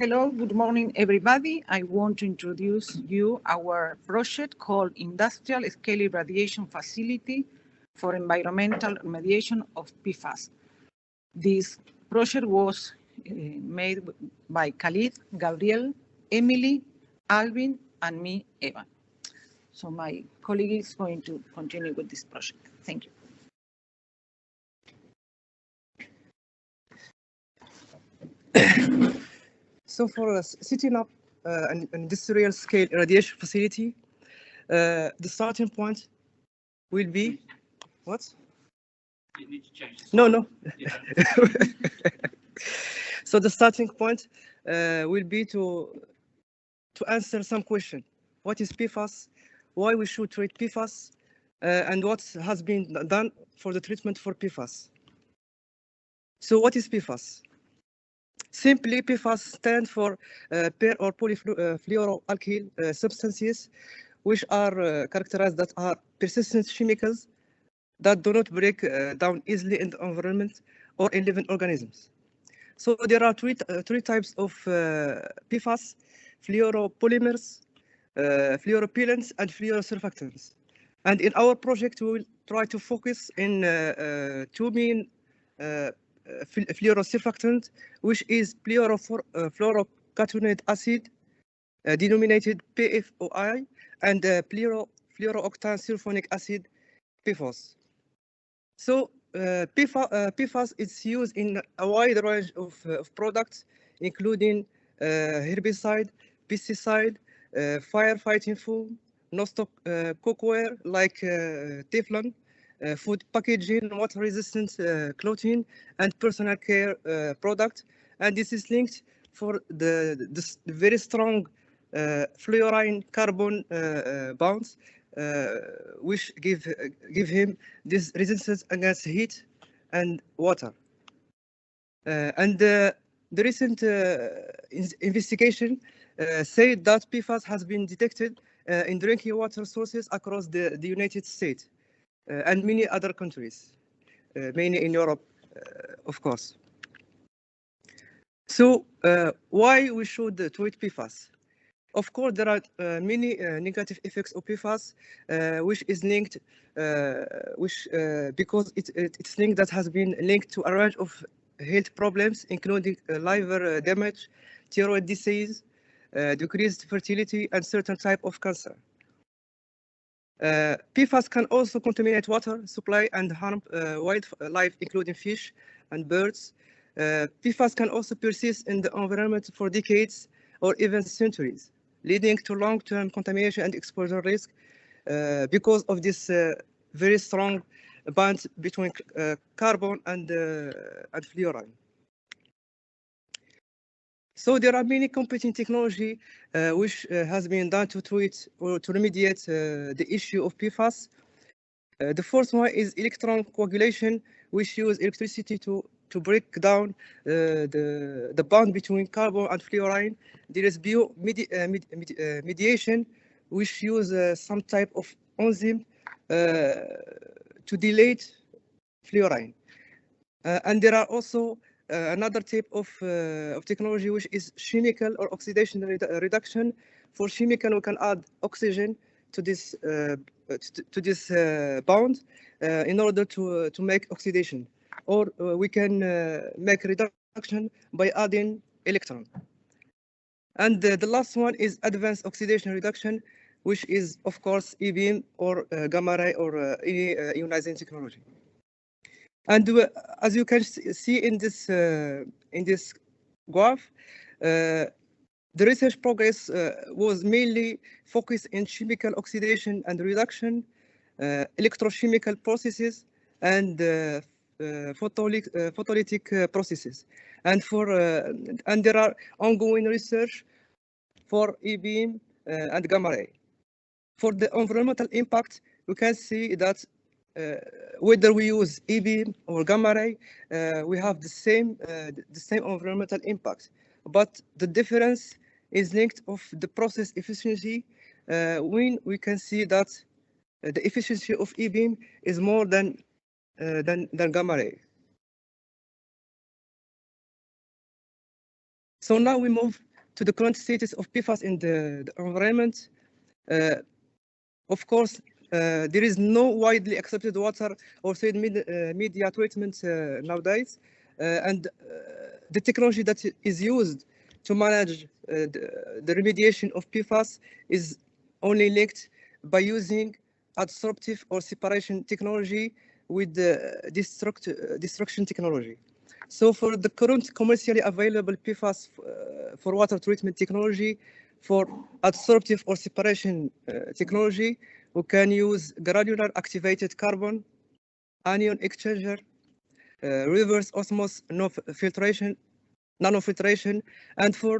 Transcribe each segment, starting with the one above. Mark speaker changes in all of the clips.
Speaker 1: Hello, good morning, everybody. I want to introduce you our project called Industrial Scale Irradiation Facility for Environmental Remediation of PFAS. This project was made by Khalid, Gabriel, Emily, Alvin, and me, Eva. So my colleague is going to continue with this project. Thank you.
Speaker 2: So for setting up an industrial scale irradiation facility, the starting point will be what?
Speaker 3: You need to change
Speaker 2: No. So the starting point will be to answer some question. What is PFAS? Why we should treat PFAS? And what has been done for the treatment for PFAS? So what is PFAS? Simply, PFAS stand for per or polyfluoroalkyl substances, which are characterized that are persistent chemicals that do not break down easily in the environment or in living organisms. So there are three types of PFAS: fluoropolymers, fluoropellants, and fluorosurfactants. And in our project, we will try to focus in two main fluorosurfactant, which is fluorocarbonic acid, denominated PFOI, and fluorooctane sulfonic acid, PFOS. So PFAS is used in a wide range of products, including herbicide, pesticide, firefighting foam, non-stock cookware like Teflon, food packaging, water-resistant clothing, and personal care product. And this is linked for the very strong fluorine carbon bonds, which give him this resistance against heat and water. And the recent investigation said that PFAS has been detected in drinking water sources across the United States and many other countries, mainly in Europe, of course. So why we should treat PFAS? Of course, there are many negative effects of PFAS, which is linked, because it's linked that has been linked to a range of health problems, including liver damage, thyroid disease, decreased fertility, and certain type of cancer. PFAS can also contaminate water supply and harm wildlife, including fish and birds. PFAS can also persist in the environment for decades or even centuries, leading to long-term contamination and exposure risk because of this very strong bond between carbon and fluorine. So there are many competing technology which has been done to treat or to remediate the issue of PFAS. The first one is electron coagulation, which use electricity to break down the bond between carbon and fluorine. There is biomediation, which use some type of enzyme to delete fluorine. And there are also another type of technology, which is chemical or oxidation reduction. For chemical, we can add oxygen to this bond in order to make oxidation, or we can make reduction by adding electron. And the last one is advanced oxidation reduction, which is, of course, E-beam or gamma ray or any ionizing technology. And as you can see in this graph, the research progress was mainly focused in chemical oxidation and reduction, electrochemical processes, and photolytic processes. And there are ongoing research for E-beam and gamma ray. For the environmental impact, we can see that whether we use E-beam or gamma ray, we have the same environmental impact. But the difference is linked of the process efficiency, when we can see that the efficiency of E-beam is more than gamma ray. So now we move to the current status of PFAS in the environment. Of course, there is no widely accepted water or solid media treatment nowadays, and the technology that is used to manage the remediation of PFAS is only linked by using adsorptive or separation technology with the destruction technology. So for the current commercially available PFAS for water treatment technology, for adsorptive or separation technology, we can use granular activated carbon, anion exchanger, reverse osmosis nanofiltration, and for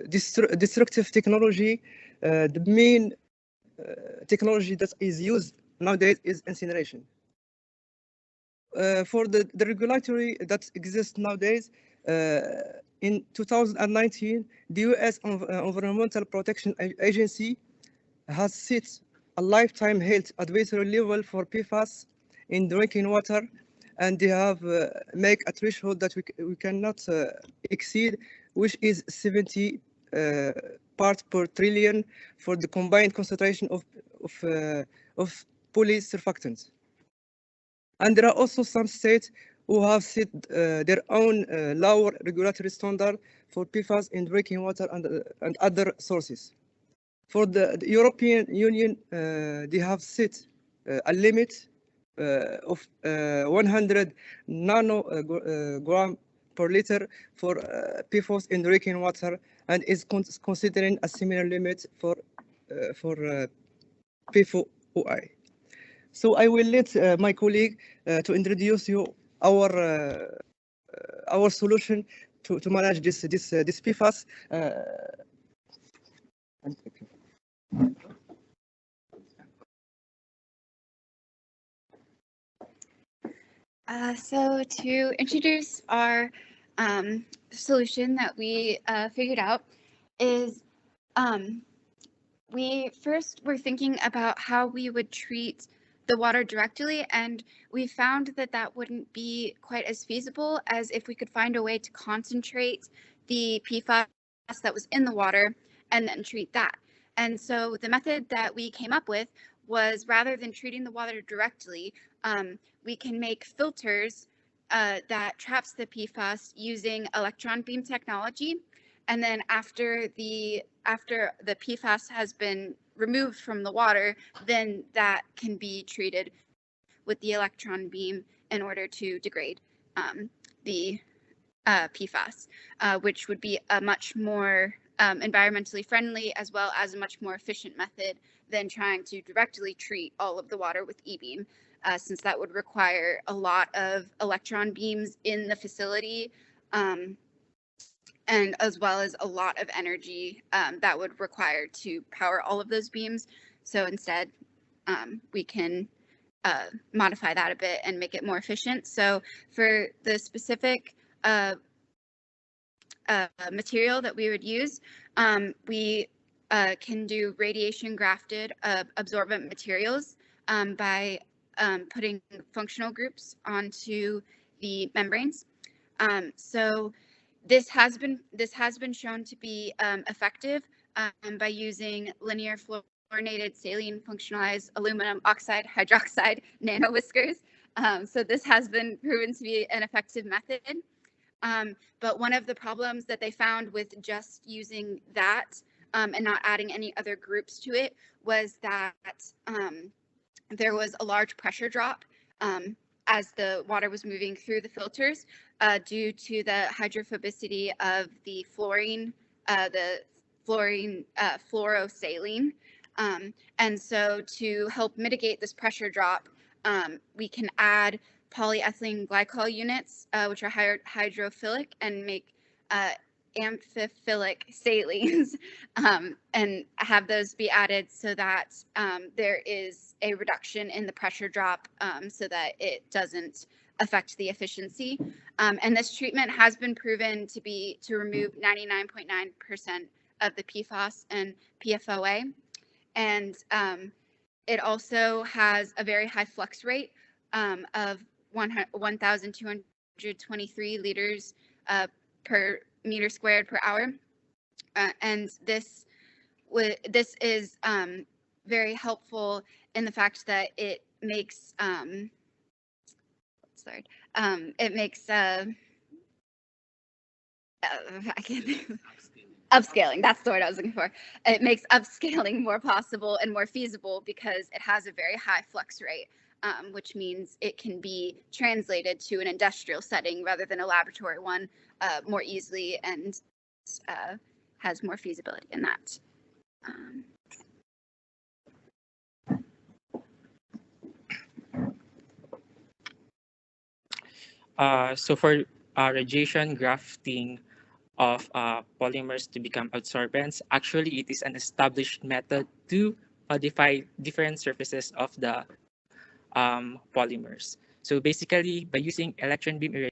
Speaker 2: destructive technology, the main technology that is used nowadays is incineration. For the regulatory that exists nowadays, in 2019, the U.S. Environmental Protection Agency has set a lifetime health advisory level for PFAS in drinking water, and they have make a threshold that we cannot exceed, which is 70 parts per trillion for the combined concentration of polysurfactants. And there are also some states who have set their own lower regulatory standard for PFAS in drinking water and other sources. For the European Union, they have set a limit of 100 nanogram per liter for PFAS in drinking water, and is considering a similar limit for PFOA. So I will let my colleague to introduce you our solution to manage this PFAS.
Speaker 4: So to introduce our solution that we figured out is we first were thinking about how we would treat the water directly, and we found that that wouldn't be quite as feasible as if we could find a way to concentrate the PFAS that was in the water and then treat that. And so the method that we came up with was, rather than treating the water directly, we can make filters that traps the PFAS using electron beam technology. And then after the PFAS has been removed from the water, then that can be treated with the electron beam in order to degrade the PFAS, which would be a much more environmentally friendly, as well as a much more efficient method than trying to directly treat all of the water with E-beam, since that would require a lot of electron beams in the facility, and as well as a lot of energy that would require to power all of those beams. So instead, we can modify that a bit and make it more efficient. So for the specific material that we would use, we can do radiation grafted absorbent materials by putting functional groups onto the membranes. So this has been shown to be effective by using linear fluorinated saline functionalized aluminum oxide hydroxide nanowhiskers. So this has been proven to be an effective method. But one of the problems that they found with just using that and not adding any other groups to it was that there was a large pressure drop as the water was moving through the filters due to the hydrophobicity of the fluorine fluorosaline. And so to help mitigate this pressure drop, we can add polyethylene glycol units, which are hydrophilic and make amphiphilic salines, and have those be added so that there is a reduction in the pressure drop, so that it doesn't affect the efficiency. And this treatment has been proven to remove 99.9% of the PFAS and PFOA. And it also has a very high flux rate of 1,223 liters per meter squared per hour. And this is very helpful in the fact that it makes it makes I can't think of upscaling. That's the word I was looking for. It makes upscaling more possible and more feasible because it has a very high flux rate, which means it can be translated to an industrial setting rather than a laboratory one more easily, and has more feasibility in that.
Speaker 5: So for radiation grafting of polymers to become adsorbents, actually it is an established method to modify different surfaces of the polymers. So basically, by using electron beam irradiation,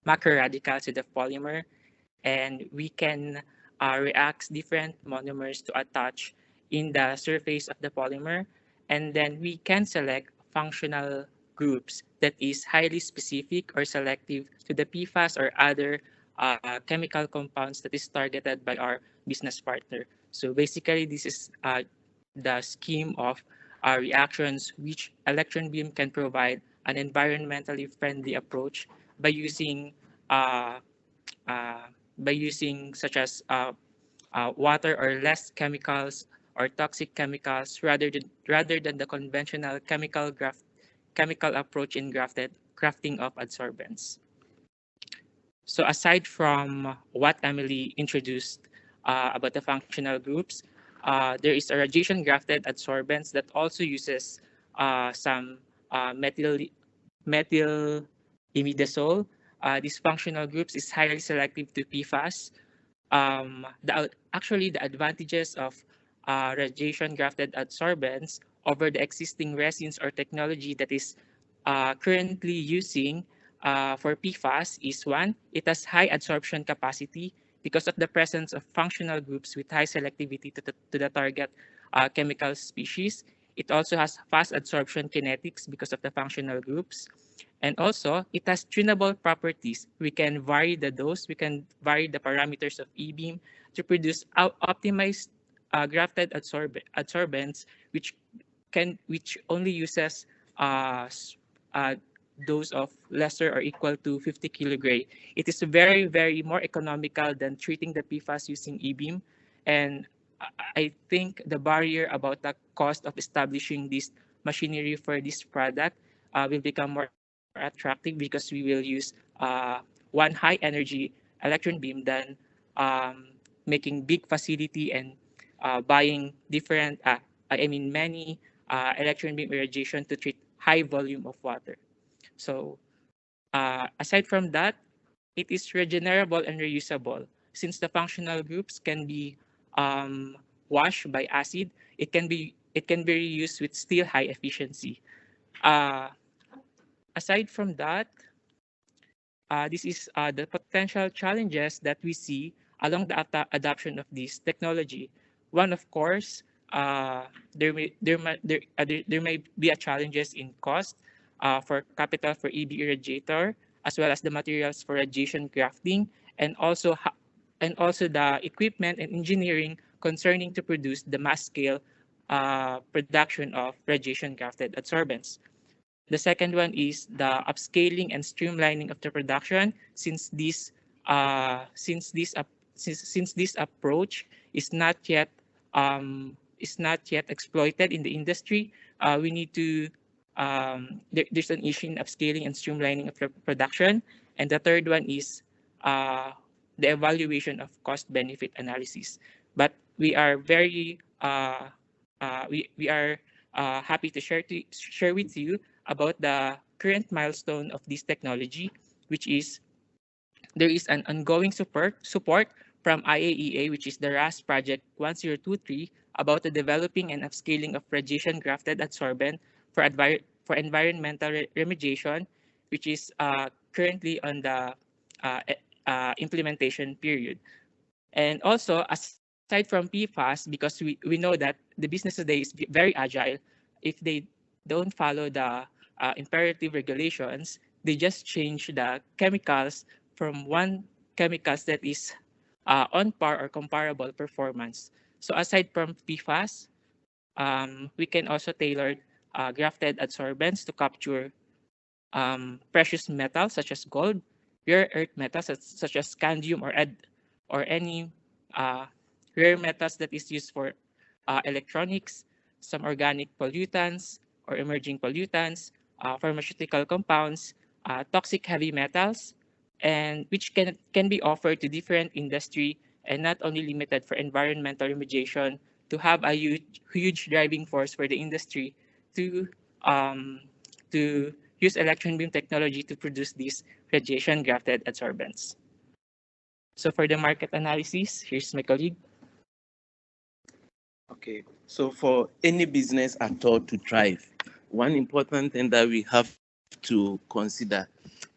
Speaker 5: macro radicals to the polymer, and we can react different monomers to attach in the surface of the polymer, and then we can select functional groups that is highly specific or selective to the PFAS or other chemical compounds that is targeted by our business partner. So basically, this is the scheme of reactions which electron beam can provide an environmentally friendly approach by using uh, uh, such as water or less chemicals or toxic chemicals rather than the conventional chemical approach in grafting of adsorbents. So aside from what Emily introduced about the functional groups, there is a radiation grafted adsorbents that also uses some methyl imidazole. These functional groups is highly selective to PFAS. Actually, the advantages of radiation grafted adsorbents over the existing resins or technology that is currently using for PFAS is one, it has high adsorption capacity because of the presence of functional groups with high selectivity to the target chemical species. It also has fast adsorption kinetics because of the functional groups. And also, it has tunable properties. We can vary the dose, we can vary the parameters of E-beam to produce optimized grafted adsorbents, which only uses dose of lesser or equal to 50 kilogray. It is very, very more economical than treating the PFAS using E-beam. And I think the barrier about the cost of establishing this machinery for this product will become more attractive because we will use one high energy electron beam than making big facility and buying different, many electron beam irradiation to treat high volume of water. So aside from that, it is regenerable and reusable. Since the functional groups can be washed by acid, it can be reused with still high efficiency. Aside from that, this is the potential challenges that we see along the adoption of this technology. One, of course, there may be a challenges in cost for capital for EB irradiator, as well as the materials for radiation grafting, and also the equipment and engineering concerning to produce the mass scale production of radiation grafted adsorbents. The second one is the upscaling and streamlining of the production, since this approach is not yet exploited in the industry. We need to there's an issue in upscaling and streamlining of the production, and the third one is the evaluation of cost benefit analysis. But we are very we are happy to share with you about the current milestone of this technology, which is there is an ongoing support from IAEA, which is the RAS Project 1023, about the developing and upscaling of radiation grafted adsorbent for environmental remediation, which is currently on the implementation period. And also, aside from PFAS, because we know that the business today is very agile, if they don't follow the imperative regulations, they just change the chemicals from one chemicals that is on par or comparable performance. So aside from PFAS, we can also tailor grafted adsorbents to capture precious metals such as gold, rare earth metals such as scandium or any uh, rare metals that is used for electronics, some organic pollutants or emerging pollutants, pharmaceutical compounds, toxic heavy metals, and which can be offered to different industry and not only limited for environmental remediation to have a huge driving force for the industry to um, to use electron beam technology to produce these radiation grafted adsorbents. So for the market analysis, here's my colleague.
Speaker 6: Okay, so for any business at all to thrive, one important thing that we have to consider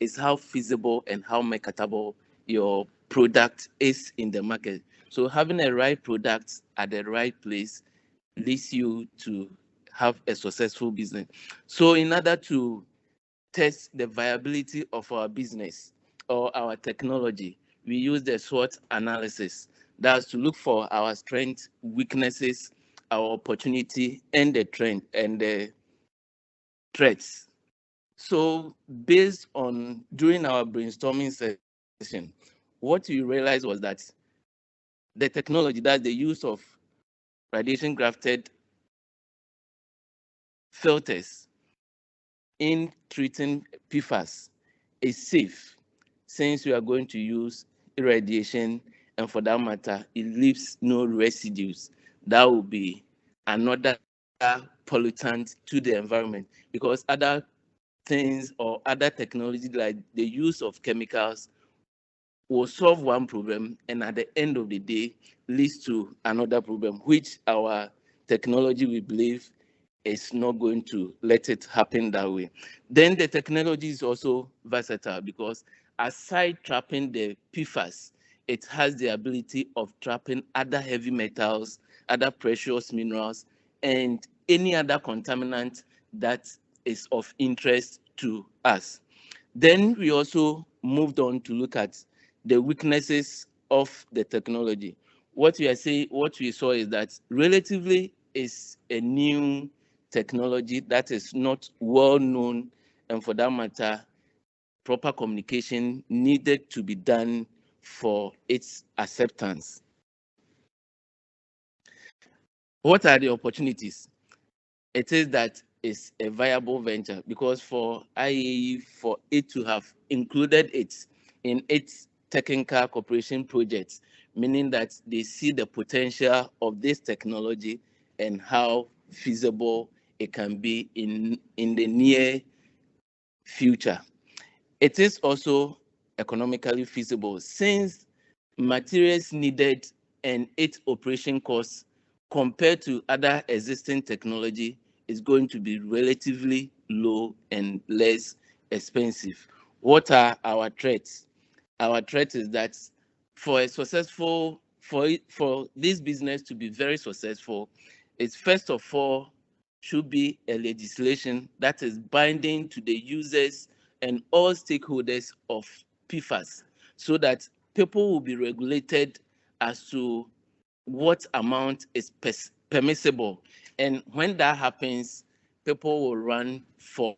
Speaker 6: is how feasible and how marketable your product is in the market. So having a right product at the right place leads you to have a successful business. So in order to test the viability of our business or our technology, we use the SWOT analysis. That's to look for our strengths, weaknesses, our opportunity, and the trend and the threats. So based on during our brainstorming session, what we realized was that the technology, that the use of radiation grafted filters in treating PFAS is safe, since we are going to use irradiation, and for that matter, it leaves no residues. That will be another pollutant to the environment, because other things or other technology like the use of chemicals will solve one problem and at the end of the day leads to another problem, which our technology, we believe, is not going to let it happen that way. Then the technology is also versatile, because aside trapping the PFAS, it has the ability of trapping other heavy metals, other precious minerals, and any other contaminant that is of interest to us. Then we also moved on to look at the weaknesses of the technology. What we saw is that relatively is a new technology that is not well known, and for that matter, proper communication needed to be done for its acceptance. What are the opportunities? It is that it's a viable venture, because for IAE, for it to have included it in its technical cooperation projects, meaning that they see the potential of this technology and how feasible it can be in the near future. It is also economically feasible, since materials needed and its operation costs compared to other existing technology is going to be relatively low and less expensive. What are our threats? Our threat is that for this business to be very successful, it's first of all should be a legislation that is binding to the users and all stakeholders of PFAS, so that people will be regulated as to what amount is permissible. And when that happens, people will run for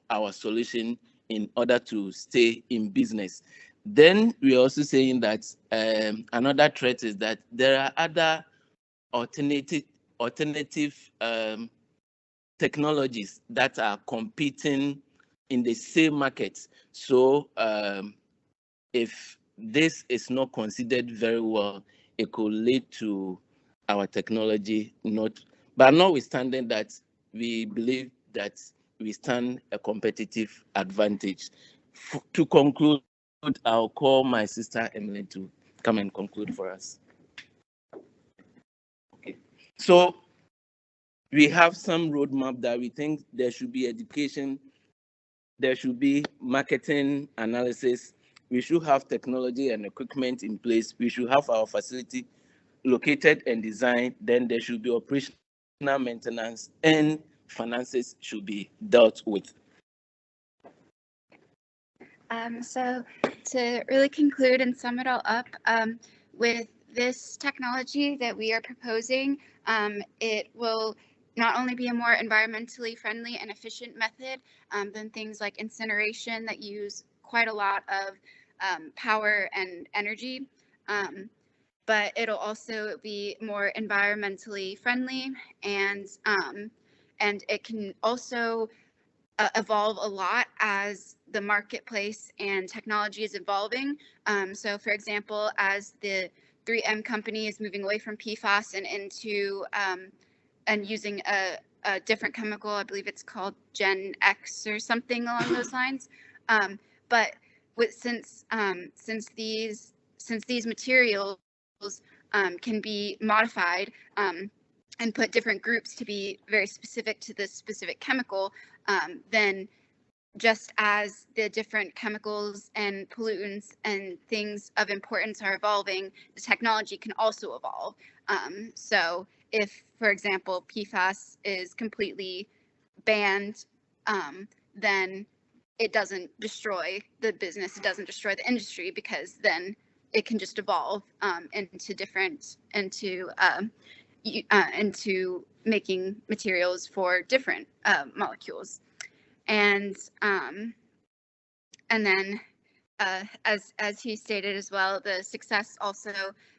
Speaker 6: our solution in order to stay in business. Then we're also saying that another threat is that there are other alternative technologies that are competing in the same market. So if this is not considered very well, it could lead to our technology not. But notwithstanding that, we believe that we stand a competitive advantage. To conclude, I'll call my sister Emily to come and conclude for us. Okay. So we have some roadmap that we think there should be education, there should be marketing analysis, we should have technology and equipment in place, we should have our facility located and designed, then there should be operational maintenance, and finances should be dealt with.
Speaker 4: So to really conclude and sum it all up, with this technology that we are proposing, it will not only be a more environmentally friendly and efficient method than things like incineration that use quite a lot of power and energy, but it'll also be more environmentally friendly, and it can also evolve a lot as the marketplace and technology is evolving. So for example, as the 3M company is moving away from PFAS and into and using a different chemical, I believe it's called Gen X or something along those lines. But since these materials can be modified and put different groups to be very specific to this specific chemical, then just as the different chemicals and pollutants and things of importance are evolving, the technology can also evolve. So if, for example, PFAS is completely banned, then it doesn't destroy the business, it doesn't destroy the industry, because then it can just evolve into making materials for different molecules. And then as he stated as well, the success also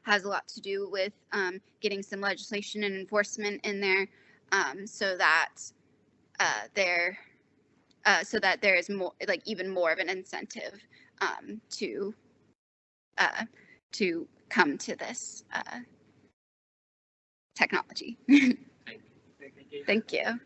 Speaker 4: has a lot to do with getting some legislation and enforcement in there, so that there is more, like even more of an incentive to come to this technology. Thank you.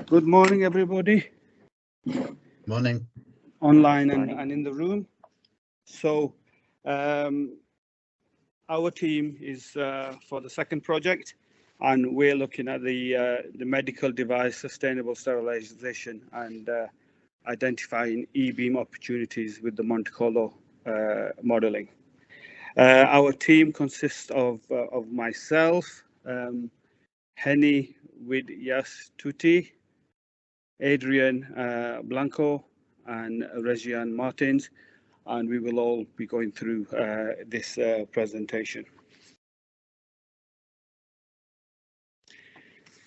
Speaker 7: Good morning, everybody.
Speaker 8: Morning.
Speaker 7: Online and in the room. So our team is for the second project, and we're looking at the medical device sustainable sterilization and identifying e-beam opportunities with the Monte Carlo modeling. Our team consists of myself, Henny Widyastuti, Adrian Blanco, and Regian Martins, and we will all be going through this presentation.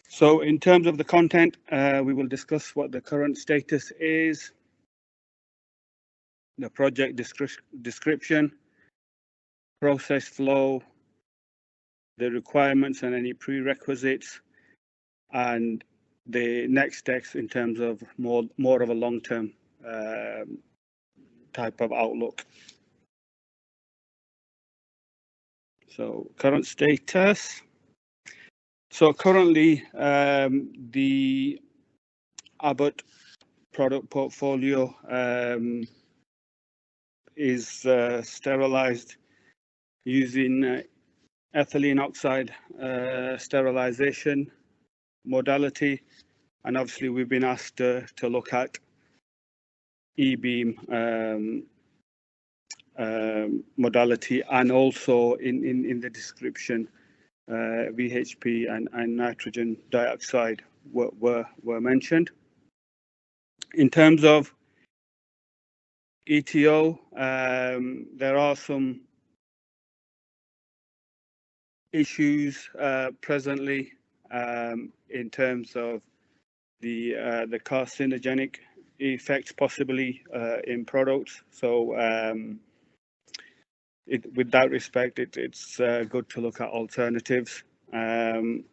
Speaker 7: So in terms of the content, we will discuss what the current status is, the project description, process flow, the requirements and any prerequisites, and the next steps in terms of more of a long-term type of outlook. So current status. So currently the Abbott product portfolio is sterilized using ethylene oxide sterilization modality, and obviously we've been asked to look at e-beam modality, and also in the description VHP and nitrogen dioxide were mentioned. In terms of ETO, there are some issues presently in terms of the carcinogenic effects possibly in products. So with that respect, it's good to look at alternatives. And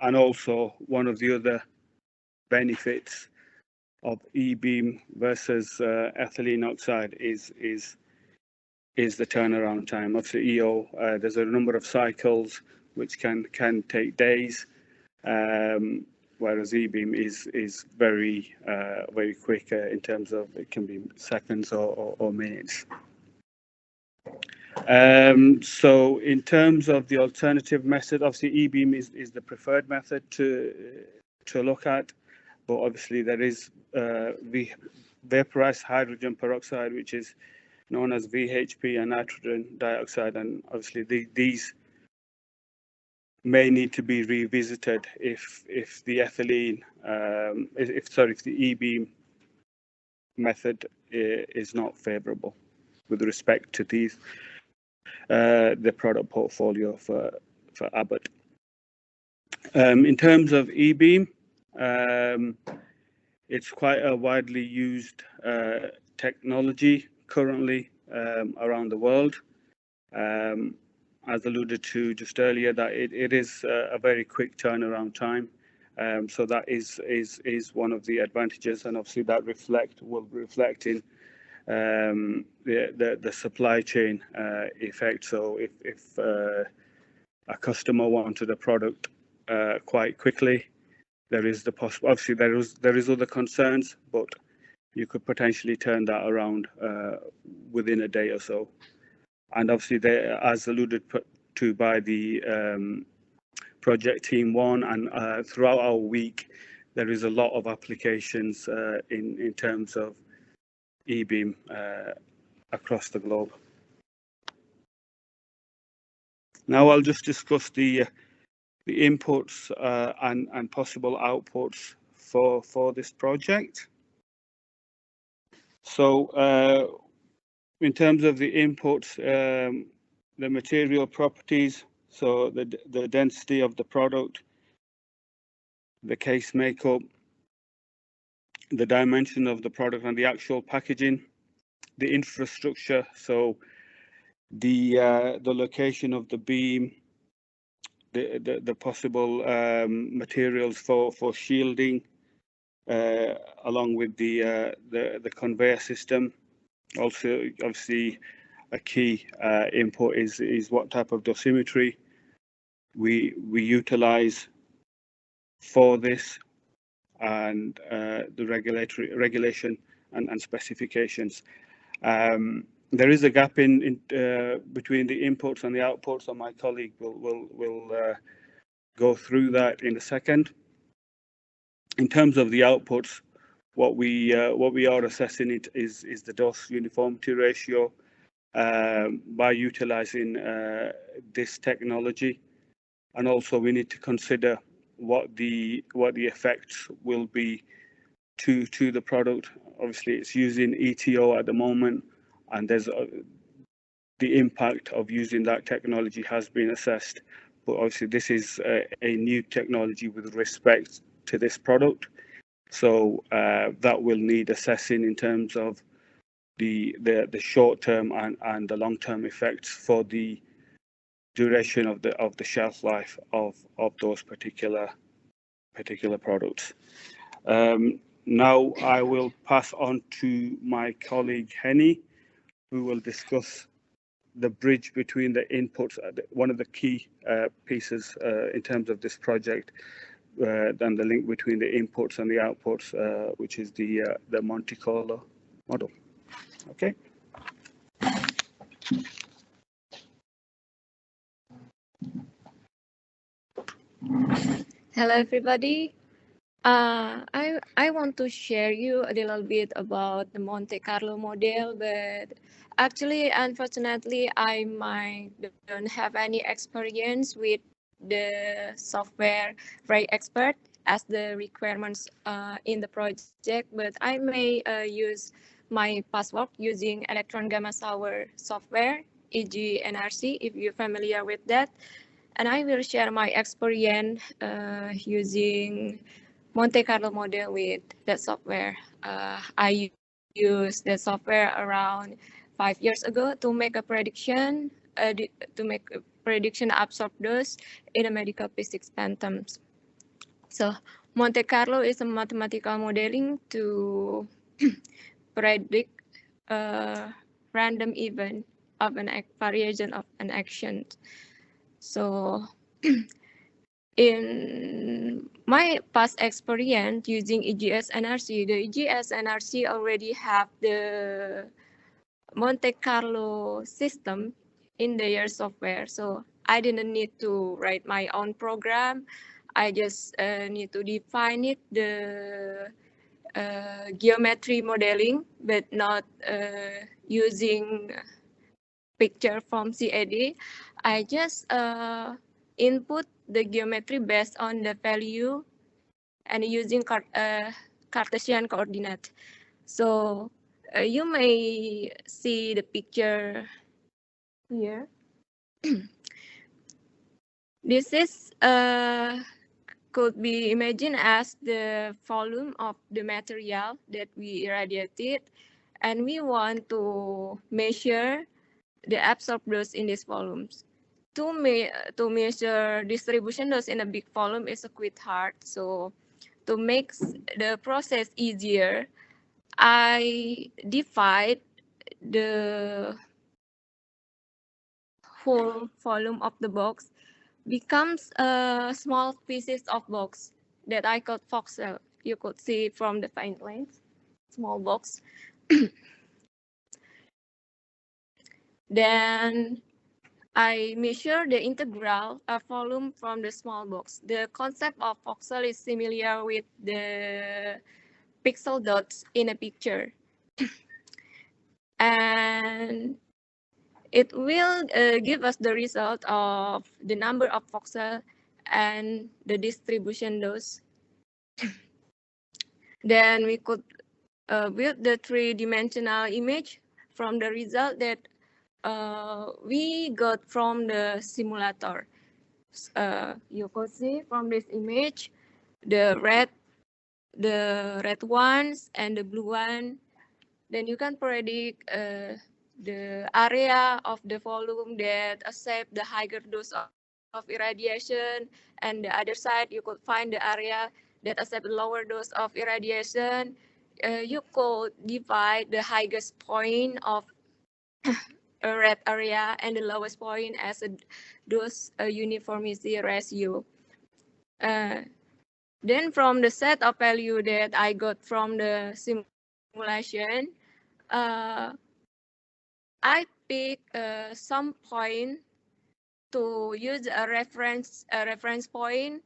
Speaker 7: also one of the other benefits of e-beam versus ethylene oxide is the turnaround time. Obviously EO, there's a number of cycles which can take days, whereas e-beam is very quick in terms of it can be seconds or minutes. So in terms of the alternative method, obviously e-beam is the preferred method to look at, but obviously there is vaporized hydrogen peroxide, which is known as VHP, and nitrogen dioxide, and obviously these may need to be revisited if the ethylene, if the E-beam method is not favourable with respect to these the product portfolio for Abbott. In terms of E-beam, it's quite a widely used technology currently around the world. As alluded to just earlier, that it is a very quick turnaround time. So that is one of the advantages, and obviously that will reflect in the supply chain effect. So if a customer wanted a product quite quickly, there is the obviously there is other concerns, but you could potentially turn that around within a day or so. And obviously, as alluded to by the project team one, and throughout our week, there is a lot of applications in terms of E-beam across the globe. Now I'll just discuss the inputs and possible outputs for this project. So in terms of the inputs, the material properties, so the density of the product, the case makeup, the dimension of the product and the actual packaging, the infrastructure, so the location of the beam, the possible materials for shielding, along with the conveyor system. Also, obviously, a key input is what type of dosimetry we utilize for this, and the regulation and specifications. There is a gap in between the inputs and the outputs, and my colleague will go through that in a second. In terms of the outputs, what we are assessing is the dose uniformity ratio by utilizing this technology, and also we need to consider what the effects will be to the product. Obviously, it's using ETO at the moment, and there's the impact of using that technology has been assessed. But obviously, this is a new technology with respect to this product, so that will need assessing in terms of the short-term and the long-term effects for the duration of the shelf life of those particular products. Now I will pass on to my colleague Henny, who will discuss the bridge between the inputs, one of the key pieces in terms of this project, and the link between the inputs and the outputs, which is the Monte Carlo model. Okay.
Speaker 9: Hello, everybody. I want to share you a little bit about the Monte Carlo model, but actually, unfortunately, I don't have any experience with the software very expert as the requirements in the project, but I may use my past work using electron gamma shower software, e.g. NRC, if you're familiar with that. And I will share my experience using Monte Carlo model with that software. I used the software around 5 years ago to make a prediction, absorbed dose in a medical physics phantoms. So Monte Carlo is a mathematical modeling to predict a random event of a variation of an action. So in my past experience using EGS NRC, the EGS NRC already have the Monte Carlo system in their software. So I didn't need to write my own program. I just need to define it, the geometry modeling, but not using picture from CAD. I just input the geometry based on the value and using Cartesian coordinate. So you may see the picture here. This is could be imagined as the volume of the material that we irradiated, and we want to measure the absorbed dose in these volumes. To measure distribution dose in a big volume is quite hard. So to make the process easier, I divide the whole volume of the box becomes small pieces of box that I could voxel. You could see from the fine length, small box. Then I measure the integral volume from the small box. The concept of voxel is similar with the pixel dots in a picture. And it will give us the result of the number of voxel and the distribution dose. Then we could build the three-dimensional image from the result that we got from the simulator. You could see from this image the red ones and the blue one. Then you can predict the area of the volume that accept the higher dose of irradiation, and the other side you could find the area that accept the lower dose of irradiation. You could divide the highest point of a red area and the lowest point as a dose uniformity ratio. Then from the set of value that I got from the simulation, I pick some point to use a reference point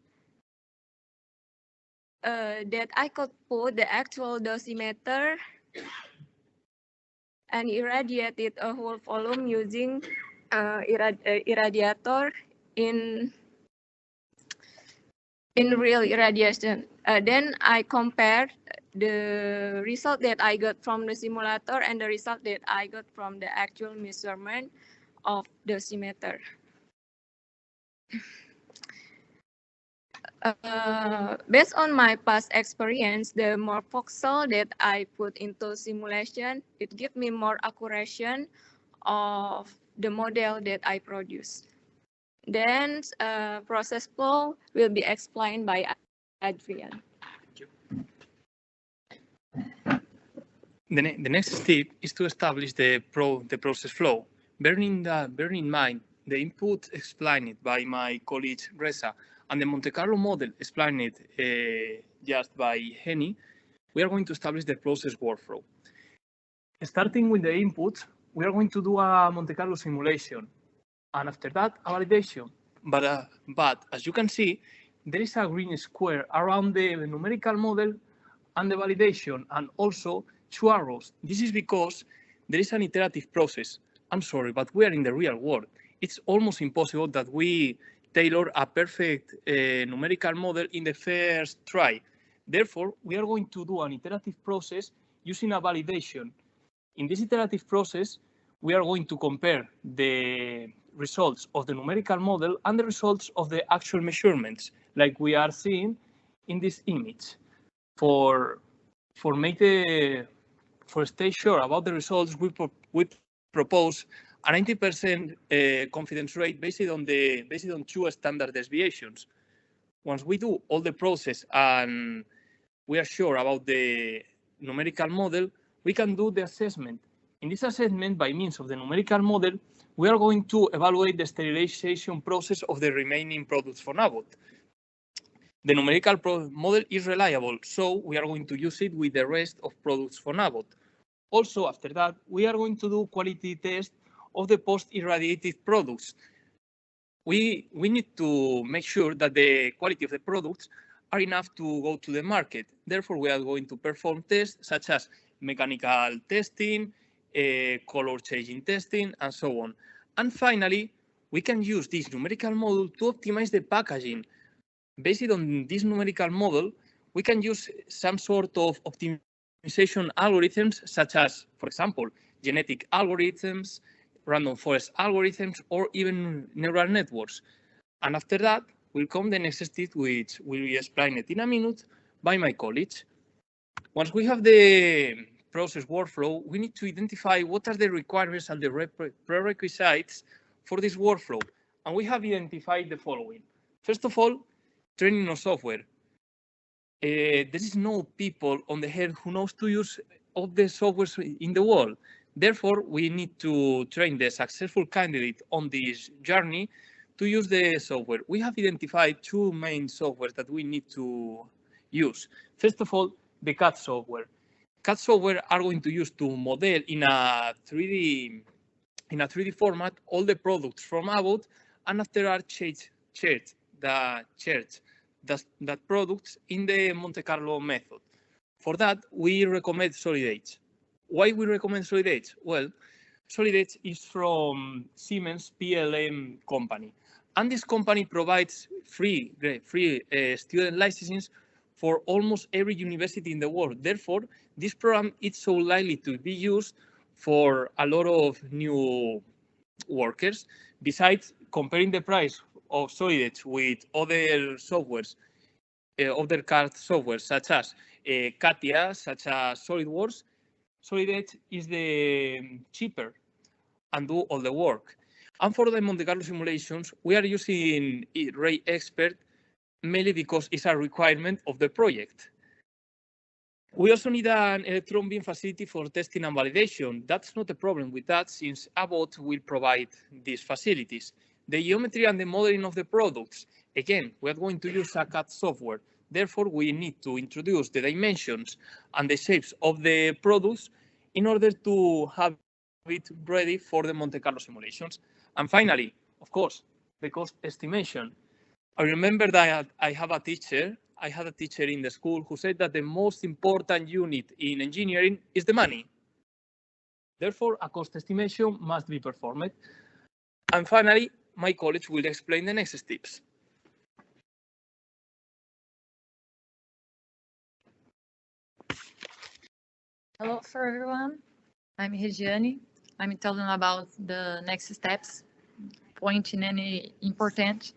Speaker 9: that I could put the actual dosimeter and irradiated a whole volume using irradiator in real irradiation. Then I compared the result that I got from the simulator and the result that I got from the actual measurement of dosimeter. Based on my past experience, the more voxel that I put into simulation, it gives me more accuracy of the model that I produce. Then process flow will be explained by Adrian.
Speaker 10: The next step is to establish the process flow. Bearing in mind the input explained by my colleague Reza and the Monte Carlo model explained just by Henny, we are going to establish the process workflow. Starting with the input, we are going to do a Monte Carlo simulation, and after that, a validation. But as you can see, there is a green square around the numerical model and the validation, and also 2 arrows. This is because there is an iterative process. I'm sorry, but we are in the real world. It's almost impossible that we tailor a perfect numerical model in the first try. Therefore, we are going to do an iterative process using a validation. In this iterative process, we are going to compare the results of the numerical model and the results of the actual measurements, like we are seeing in this image. For stay sure about the results, we propose a 90% confidence rate based on 2 standard deviations. Once we do all the process and we are sure about the numerical model, we can do the assessment. In this assessment, by means of the numerical model, we are going to evaluate the sterilization process of the remaining products from Abbott. The numerical model is reliable, so we are going to use it with the rest of products from Abbott. Also, after that, we are going to do quality test of the post-irradiated products. We need to make sure that the quality of the products are enough to go to the market. Therefore, we are going to perform tests such as mechanical testing, color changing testing, and so on. And finally, we can use this numerical model to optimize the packaging. Based on this numerical model, we can use some sort of optimization algorithms, such as, for example, genetic algorithms, random forest algorithms, or even neural networks. And after that will come the next step, which will be explained in a minute by my colleagues. Once we have the process workflow, we need to identify what are the requirements and the prerequisites for this workflow. And we have identified the following. First of all, training of software. There is no people on the earth who knows to use all the software in the world. Therefore, we need to train the successful candidate on this journey to use the software. We have identified two main softwares that we need to use. First of all, the CAD software. CAD software are going to use to model in a 3D format all the products from above, and after are that products in the Monte Carlo method. For that, we recommend Solid Edge. Why we recommend Solid Edge? Well, Solid Edge is from Siemens PLM company, and this company provides free student licenses for almost every university in the world. Therefore, this program is so likely to be used for a lot of new workers. Besides, comparing the price of Solid Edge with other softwares, other CAD software such as CATIA, such as SolidWorks, Solid Edge is the cheaper and do all the work. And for the Monte Carlo simulations, we are using Ray Expert mainly because it's a requirement of the project. We also need an electron beam facility for testing and validation. That's not a problem with that, since Abbott will provide these facilities. The geometry and the modeling of the products, again, we are going to use a CAD software. Therefore, we need to introduce the dimensions and the shapes of the products in order to have it ready for the Monte Carlo simulations. And finally, of course, the cost estimation. I remember that I had a teacher in the school who said that the most important unit in engineering is the money. Therefore, a cost estimation must be performed. And finally, my colleagues will explain the next steps.
Speaker 11: Hello for everyone. I'm Regiane. I'm telling about the next steps, pointing any important.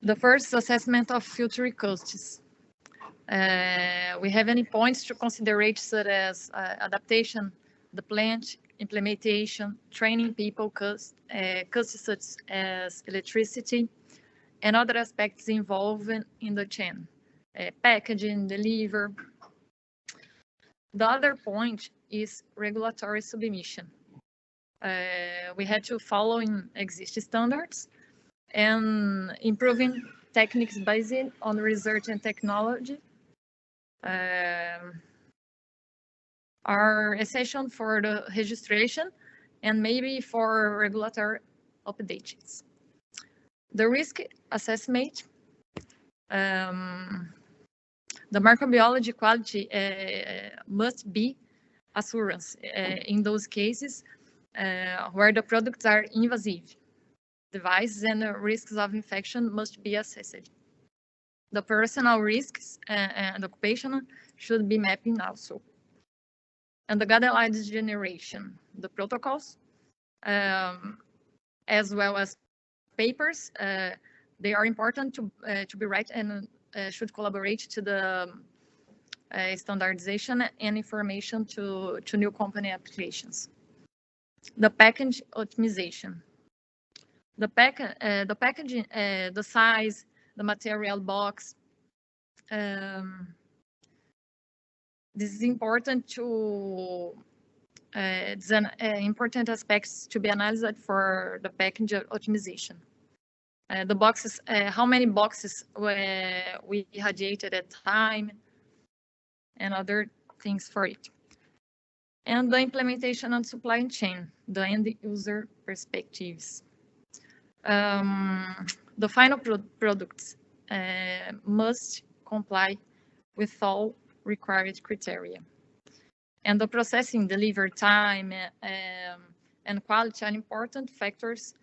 Speaker 11: The first assessment of future costs. We have any points to considerate, such as adaptation, the plant, implementation, training people, costs such as electricity, and other aspects involved in the chain, packaging, deliver. The other point is regulatory submission. We had to follow in existing standards and improving techniques based on research and technology are essential for the registration and maybe for regulatory updates. The risk assessment, the microbiology quality must be assurance in those cases where the products are invasive. Devices and risks of infection must be assessed. The personal risks and occupational should be mapping also. And the guidelines generation, the protocols, as well as papers, they are important to be right and should collaborate to the standardization and information to new company applications. The package optimization. The packaging, the size, the material box. This is important to it's an important aspects to be analyzed for the package optimization. The boxes, how many boxes we irradiated at a time, and other things for it. And the implementation and supply chain, the end user perspectives. The final products must comply with all required criteria. And the processing, delivery time, and quality are important factors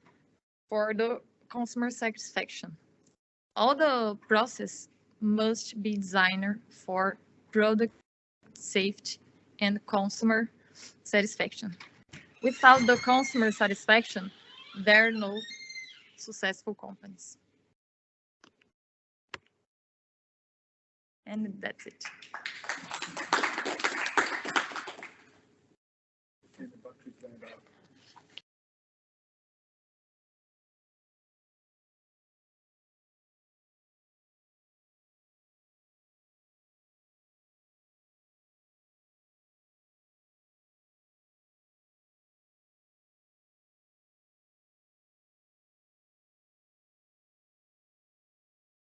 Speaker 11: for the consumer satisfaction. All the process must be designed for product safety and consumer satisfaction. Without the consumer satisfaction, there are no successful companies. And that's it.
Speaker 10: The battery is going down.